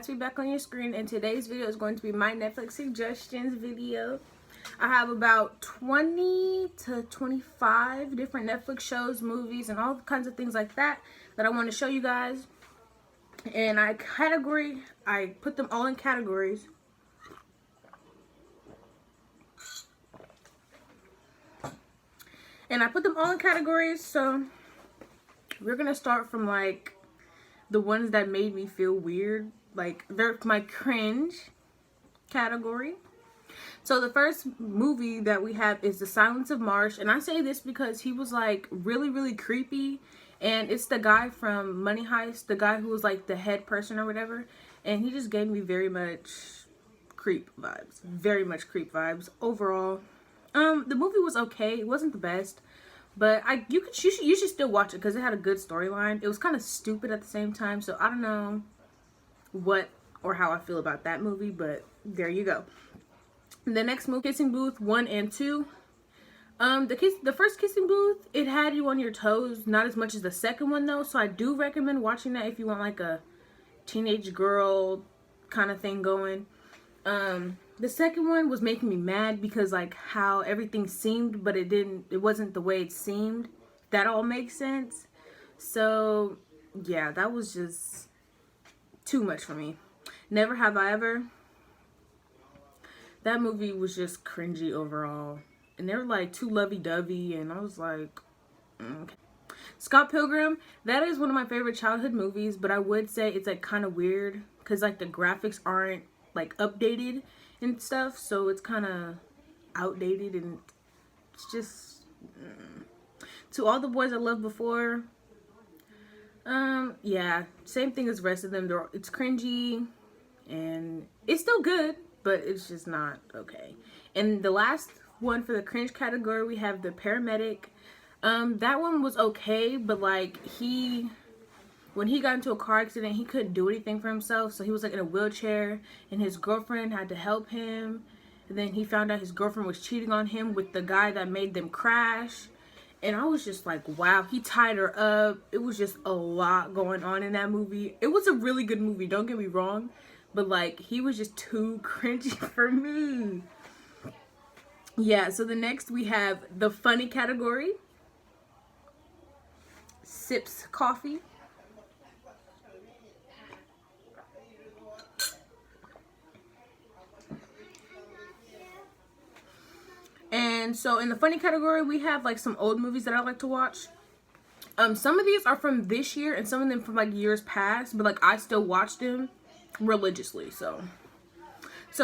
to be back on your screen, and today's video is going to be my Netflix suggestions video. I have about 20 to 25 different Netflix shows, movies, and all kinds of things like that I want to show you guys. And I put them all in categories. So we're gonna start from like the ones that made me feel weird, like they're my cringe category. So the first movie that we have is The Silence of Marsh, and I say this because he was like really creepy, and it's the guy from Money Heist, the guy who was like the head person or whatever, and he just gave me very much creep vibes overall. The movie was okay. It wasn't the best, but you should still watch it because it had a good storyline. It was kind of stupid at the same time, so I don't know what or how I feel about that movie, but there you go. The next movie, Kissing Booth 1 and 2. The first Kissing Booth, it had you on your toes, not as much as the second one though, so I do recommend watching that if you want like a teenage girl kind of thing going. The second one was making me mad because like how everything seemed, but it wasn't the way it seemed. That all makes sense. So yeah, that was just too much for me. Never Have I Ever. That movie was just cringy overall. And they were like too lovey-dovey, and I was like, okay. Scott Pilgrim, that is one of my favorite childhood movies, but I would say it's like kind of weird because like the graphics aren't like updated and stuff, so it's kind of outdated, and it's just To All the Boys I Loved Before. Yeah, same thing as the rest of them. It's cringy and it's still good, but it's just not okay. And the last one for the cringe category, we have The Paramedic. That one was okay, but like when he got into a car accident, he couldn't do anything for himself, so he was like in a wheelchair, and his girlfriend had to help him, and then he found out his girlfriend was cheating on him with the guy that made them crash, and I was just like, wow, he tied her up. It was just a lot going on in that movie. It was a really good movie, don't get me wrong, but like he was just too cringy for me. Yeah, so the next we have the funny category. Sips Coffee. And so in the funny category, we have like some old movies that I like to watch. Some of these are from this year and some of them from like years past, but like I still watch them religiously. So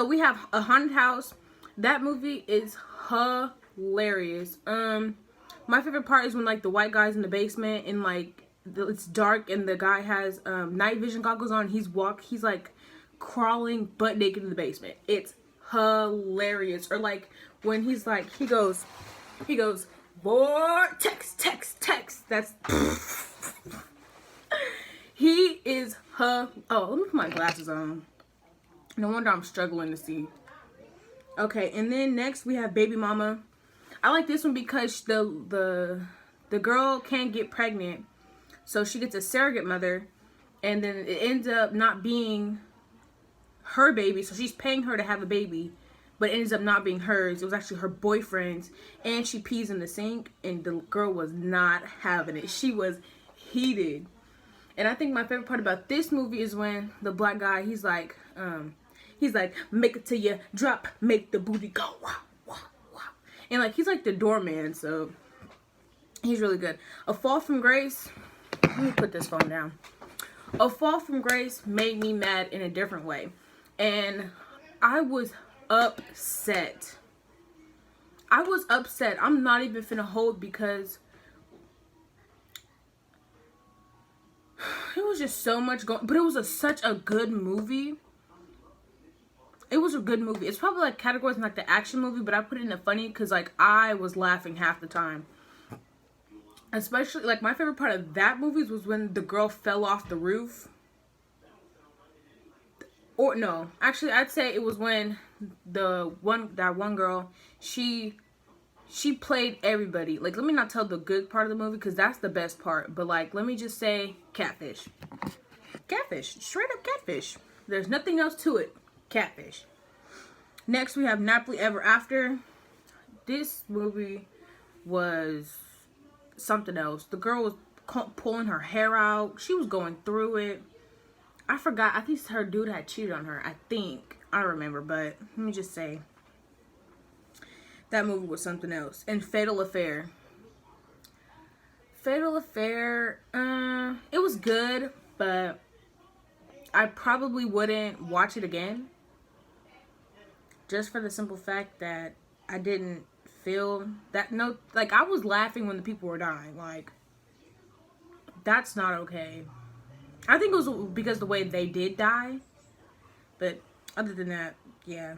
we have A Haunted House. That movie is hilarious. My favorite part is when like the white guy's in the basement and like it's dark and the guy has night vision goggles on. He's like crawling butt naked in the basement. It's hilarious. Or like when he goes, boy, text. That's he is oh, let me put my glasses on. No wonder I'm struggling to see. Okay, and then next we have Baby Mama. I like this one because the girl can't get pregnant, so she gets a surrogate mother, and then it ends up not being her baby, so she's paying her to have a baby, but it ends up not being hers. It was actually her boyfriend's, and she pees in the sink, and the girl was not having it. She was heated. And I think my favorite part about this movie is when the black guy, he's like, make it till you drop, make the booty go, wow, wow, wow. And like, he's like the doorman, so he's really good. A Fall from Grace, let me put this phone down. A Fall from Grace made me mad in a different way. And I was upset. I'm not even finna hold because it was just so much going, but it was such a good movie. It was a good movie. It's probably like categories in like the action movie, but I put it in the funny because like I was laughing half the time. Especially like my favorite part of that movie was when the girl fell off the roof. Or no, actually I'd say it was when that one girl, she played everybody. Like, let me not tell the good part of the movie because that's the best part, but like let me just say catfish. Straight up catfish. There's nothing else to it. Catfish. Next, we have Nappily Ever After. This movie was something else. The girl was pulling her hair out. She was going through it. I forgot. I think her dude had cheated on her. I think. I don't remember. But let me just say. That movie was something else. And Fatal Affair. Fatal Affair. It was good. But I probably wouldn't watch it again. Just for the simple fact that I didn't feel that. No, like, I was laughing when the people were dying. Like, that's not okay. I think it was because the way they did die. But other than that, yeah.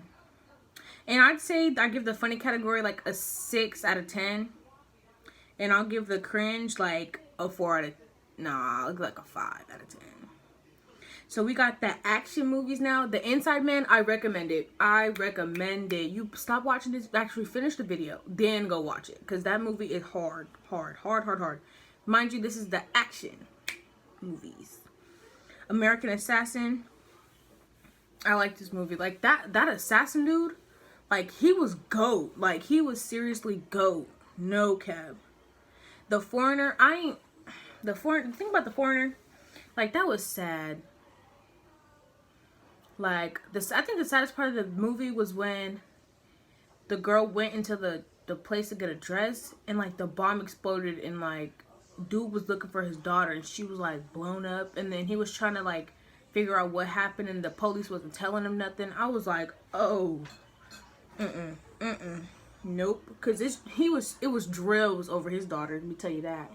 And I'd say I give the funny category like a 6 out of 10. And I'll give the cringe like a 4 out of... Nah, I'll give like a 5 out of 10. So we got the action movies now. The Inside Man, I recommend it. I recommend it. You stop watching this. Actually finish the video. Then go watch it. Because that movie is hard. Hard. Hard, hard, hard. Mind you, this is the action movies. American Assassin. I like this movie. Like, that assassin dude, like, he was GOAT. Like, he was seriously GOAT. No cap. The Foreigner, the thing about The Foreigner, like, that was sad. Like, I think the saddest part of the movie was when the girl went into the place to get a dress, and, like, the bomb exploded, and, like, dude was looking for his daughter, and she was, like, blown up, and then he was trying to, like, figure out what happened, and the police wasn't telling him nothing. I was like, oh, nope, because it was drills over his daughter, let me tell you that.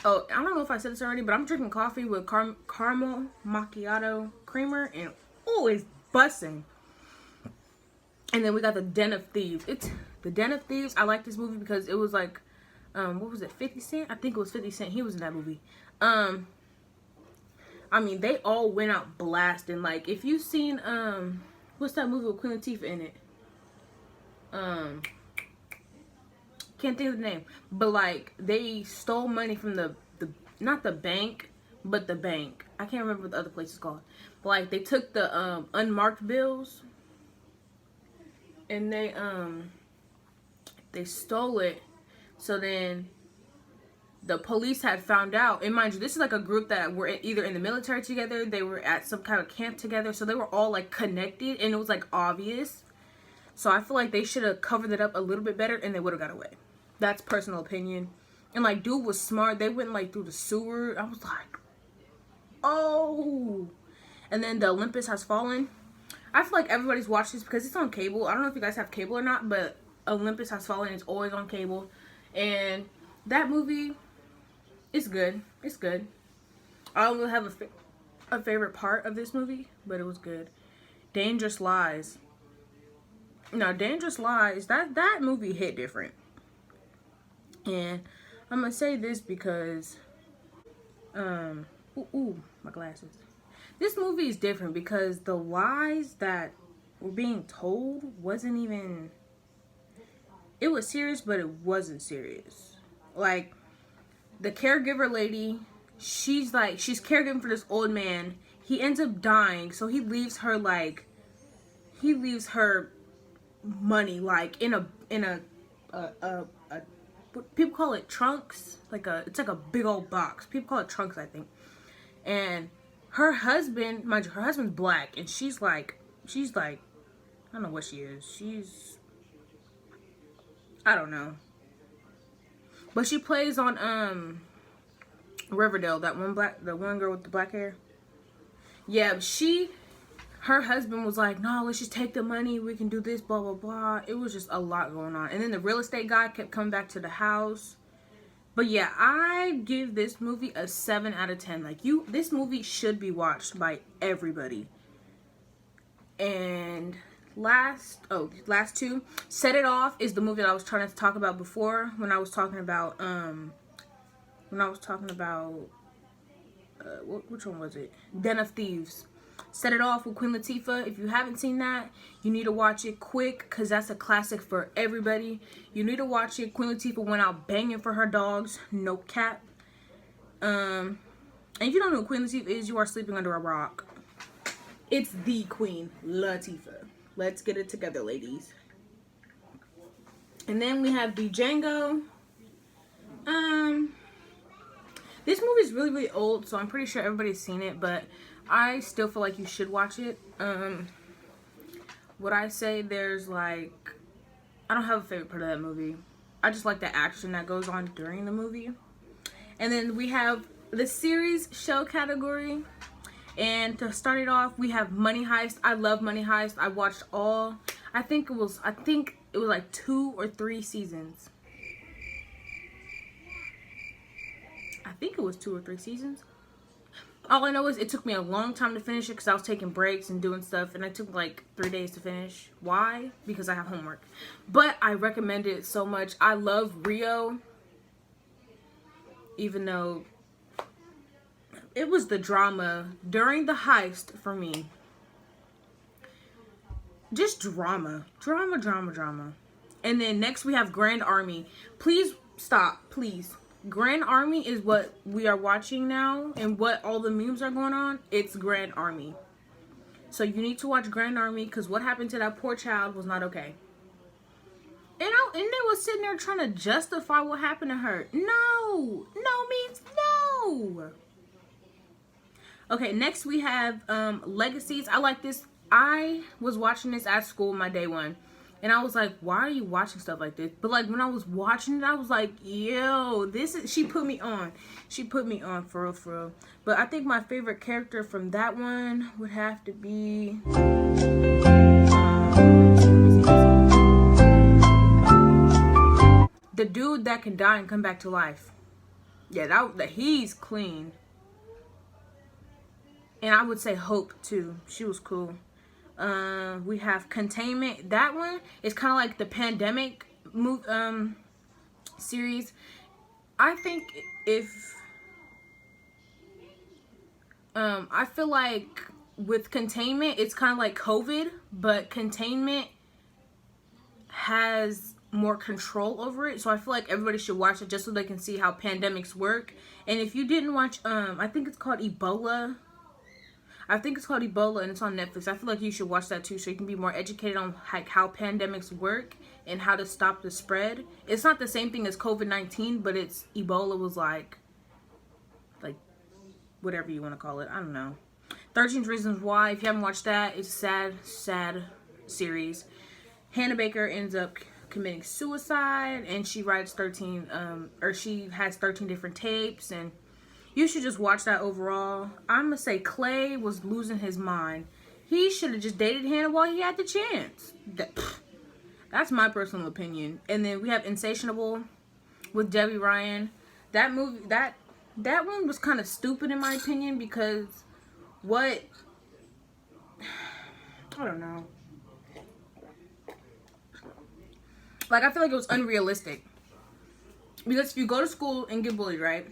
Oh, I don't know if I said this already, but I'm drinking coffee with caramel macchiato creamer, and oh, it's busting. And then we got The Den of Thieves. The Den of Thieves. I like this movie because it was like, what was it, 50 Cent? I think it was 50 Cent. He was in that movie. I mean, they all went out blasting. Like, if you've seen, what's that movie with Queen Latifah in it? Can't think of the name. But, like, they stole money from not the bank, but the bank. I can't remember what the other place is called. But, like, they took the, unmarked bills, and they stole it. So then the police had found out, and mind you, this is like a group that were either in the military together, they were at some kind of camp together, so they were all like connected, and it was like obvious. So I feel like they should have covered it up a little bit better, and they would have got away. That's personal opinion. And like, dude was smart. They went like through the sewer. I was like, oh. And then The Olympus Has Fallen. I feel like everybody's watched this because it's on cable. I don't know if you guys have cable or not, but Olympus Has Fallen is always on cable. And that movie is good. It's good. I don't really have a favorite part of this movie, but it was good. Dangerous Lies. Now, Dangerous Lies, that movie hit different. And I'm going to say this because, my glasses. This movie is different because the lies that were being told wasn't even... It was serious, but it wasn't serious. Like, the caregiver lady, she's caregiving for this old man. He ends up dying, so he leaves her money, like, in a people call it trunks. It's like a big old box. People call it trunks, I think. And her husband, mind you, her husband's black, and she's like, I don't know what she is. I don't know. But she plays on Riverdale, the one girl with the black hair. Yeah, her husband was like, no, let's just take the money, we can do this, blah blah blah. It was just a lot going on. And then the real estate guy kept coming back to the house. But yeah, I give this movie a 7 out of 10. Like, this movie should be watched by everybody. And last two, Set It Off is the movie that I was trying to talk about before when I was talking about which one was it? Den of Thieves. Set It Off with Queen Latifah. If you haven't seen that, you need to watch it quick because that's a classic for everybody. You need to watch it. Queen Latifah went out banging for her dogs. No cap. And if you don't know who Queen Latifah is, you are sleeping under a rock. It's the Queen Latifah. Let's get it together, ladies. And then we have the Django. This movie is really, really old, so I'm pretty sure everybody's seen it, but I still feel like you should watch it. Would I say there's like, I don't have a favorite part of that movie. I just like the action that goes on during the movie. And then we have the series show category. And to start it off, we have Money Heist. I love Money Heist. I watched all, I think it was like 2 or 3 seasons. I think it was 2 or 3 seasons. All I know is it took me a long time to finish it because I was taking breaks and doing stuff, and it took like 3 days to finish. Why? Because I have homework. But I recommend it so much. I love Rio, even though it was the drama during the heist for me. Just drama. Drama. And then next we have Grand Army. Please stop, please. Grand Army is what we are watching now, and what all the memes are going on. It's Grand Army. So you need to watch Grand Army, because what happened to that poor child was not okay. And they was sitting there trying to justify what happened to her. No means no. Okay, next we have Legacies. I like this. I was watching this at school my day one. And I was like, why are you watching stuff like this? But like when I was watching it, I was like, yo, she put me on. She put me on for real, for real. But I think my favorite character from that one would have to be the dude that can die and come back to life. Yeah, he's clean. And I would say Hope too. She was cool. We have Containment. That one is kind of like the pandemic series. I think I feel like with Containment, it's kind of like COVID, but Containment has more control over it. So I feel like everybody should watch it just so they can see how pandemics work. And if you didn't watch, I think it's called Ebola. And it's on Netflix. I feel like you should watch that too, so you can be more educated on like how pandemics work and how to stop the spread. It's not the same thing as COVID-19, but Ebola was like whatever you want to call it. I don't know. 13 Reasons Why. If you haven't watched that, it's a sad series. Hannah Baker ends up committing suicide, and she writes she has 13 different tapes, and you should just watch that overall. I'm going to say Clay was losing his mind. He should have just dated Hannah while he had the chance. That's my personal opinion. And then we have Insatiable with Debbie Ryan. That movie, that one was kind of stupid in my opinion, because I don't know. Like, I feel like it was unrealistic. Because if you go to school and get bullied, right?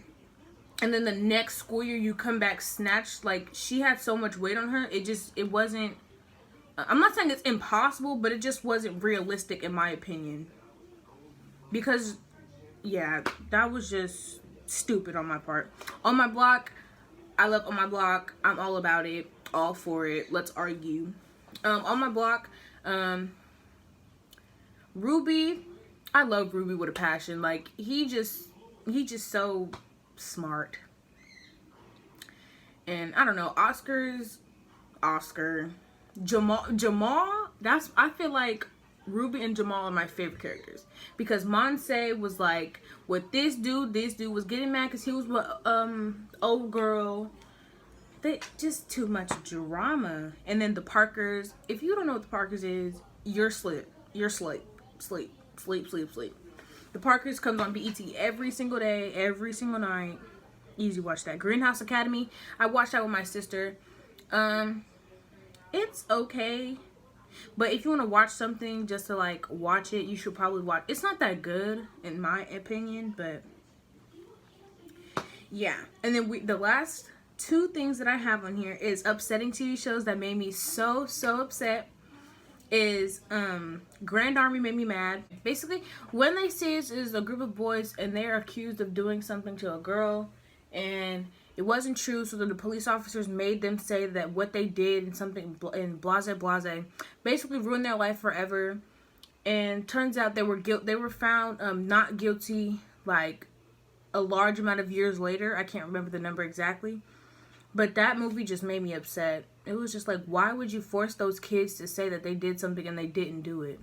And then the next school year you come back snatched, like, she had so much weight on her, it wasn't, I'm not saying it's impossible, but it just wasn't realistic in my opinion. Because, yeah, that was just stupid on my part. On My Block, I love On My Block. I'm all about it, all for it. Let's argue. On My Block, Ruby, I love Ruby with a passion. Like, he just so smart. And I don't know, Oscar, Jamal, I feel like Ruby and Jamal are my favorite characters, because Monse was like with this dude was getting mad because he was with old girl. They just too much drama. And then the Parkers, if you don't know what the Parkers is, you're sleep. The Parkers comes on BET every single day, every single night. Easy watch that. Greenhouse Academy, I watched that with my sister. It's okay, but if you want to watch something just to like watch it, you should probably watch. It's not that good in my opinion, but yeah. And then the last 2 things that I have on here is upsetting TV shows that made me so upset. Is Grand Army made me mad. Basically, when they say is a group of boys and they're accused of doing something to a girl, and it wasn't true. So the police officers made them say that what they did and something in blase basically ruined their life forever. And turns out they were found not guilty like a large amount of years later. I can't remember the number exactly. But that movie just made me upset. It was just like, why would you force those kids to say that they did something and they didn't do it?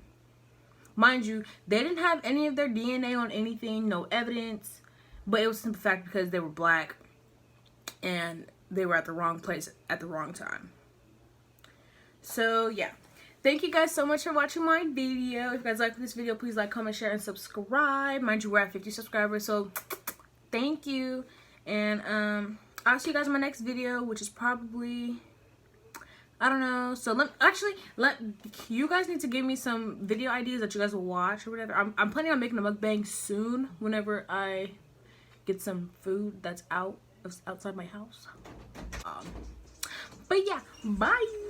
Mind you, they didn't have any of their DNA on anything, no evidence. But it was the fact because they were black and they were at the wrong place at the wrong time. So, yeah. Thank you guys so much for watching my video. If you guys like this video, please like, comment, share, and subscribe. Mind you, we're at 50 subscribers, so thank you. And, I'll see you guys in my next video, which is probably, I don't know. So let you guys need to give me some video ideas that you guys will watch or whatever. I'm planning on making a mukbang soon whenever I get some food that's outside my house. But yeah, bye.